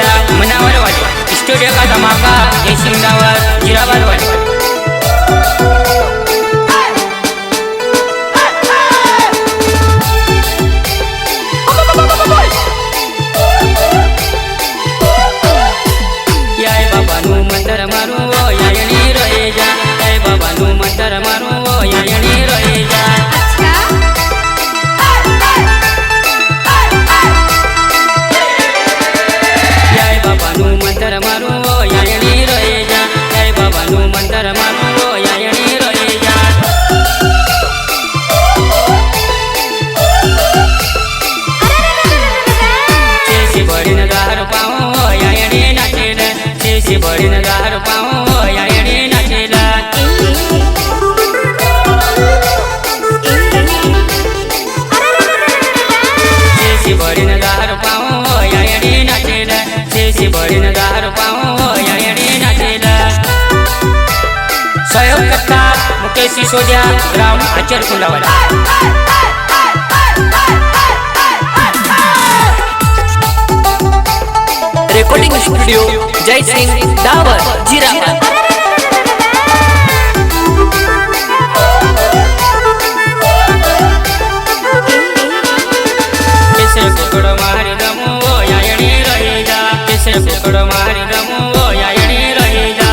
सिसोदिया मनावर वाले स्टूडियो का धमाका जयसिंह रावत जीराबाद वाले। मंतर मारू वो यायणी रहे जा, बाबा नु मंतर मारू वो यायणी रहे जा। याय बाबा नु मंतर मारू वो यायणी रहे जा, बाबा नु मंतर मारू वो यायणी रहे जा। शेषी भरीन गार पाऊं वो यायणी नाचेला, शेषी भरीन गार पाऊं वो यायणी नाचेला। शेषी भरीन गार पाऊं वो यायणी नाचेला, शेषी भरीन गार पाऊं वो यायणी नाचेला। सहयोग करता मुकेश सिसोदिया ग्राम अचल कुंडावाला। Recording studio Jaisingh Dawar Jirabad. किसरे कुकड़ मारी दमू वो यायणी रहे जा, किसरे कुकड़ मारी दमू वो यायणी रहे जा।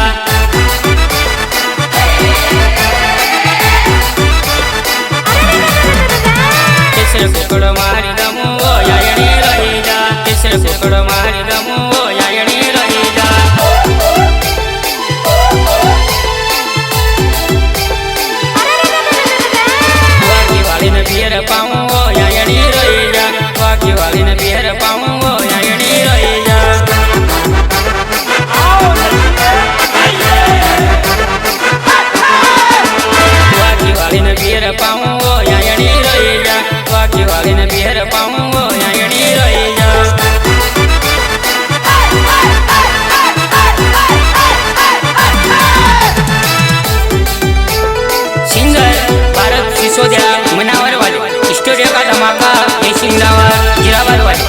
किसरे कुकड़ मारी दमू वो यायणी रहे जा, किसरे कुकड़ मारी दमू वो यायणी रहे जा। वाकी वाली ने बियर पाऊं वो यायणी रहे जा, वाकी वाली ने बियर पाऊं वो यायणी रहे जा। वाकी वाली ने बियर पाऊं वो यायणी रहे जा, वाकी वाली ने बियर पाऊं वो यायणी रहे जा। सिंगर भारत सिसोदिया मनावर वाले स्टूडियो का धमाका जयसिंह रावत जीराबाद वाले।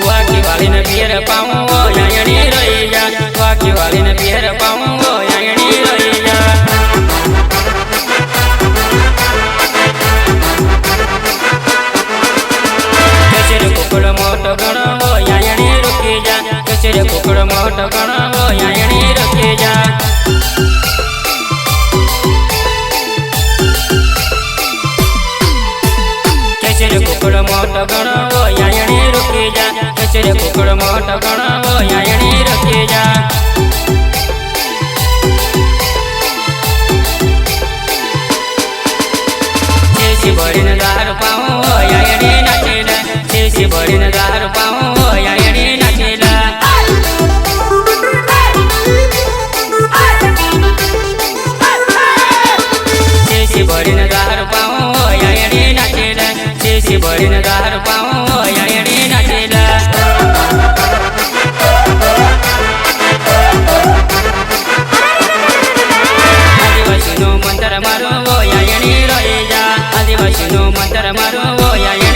वाकी वाली ने बियर पाऊं वो यायणी रहे जा, वाकी वाली ने बियर पाऊं वो यायणी रहे जा। कचरे कुकड़ मोट गण वो यायणी रुके जा, कचरे कुकड़ मोट गण वो यायणी रुके जा। कचरे कुकड़ मोट गण वो यायणी रुके जा, कचरे कुकड़ मोट गण वो यायणी रुके जा। शेषी भरीन गार पाऊं वो यायणी नाचेला, शेषी भरीन गार पाऊं वो यायणी नाचेला। शेषी भरीन गार पाऊं वो यायणी नाचेला, शेषी भरीन गार पाऊं वो यायणी नाचेला। आदिवासी नो मंतर मारो वो यायणी रहे जा, आदिवासी नो मंतर मारो वो यायणी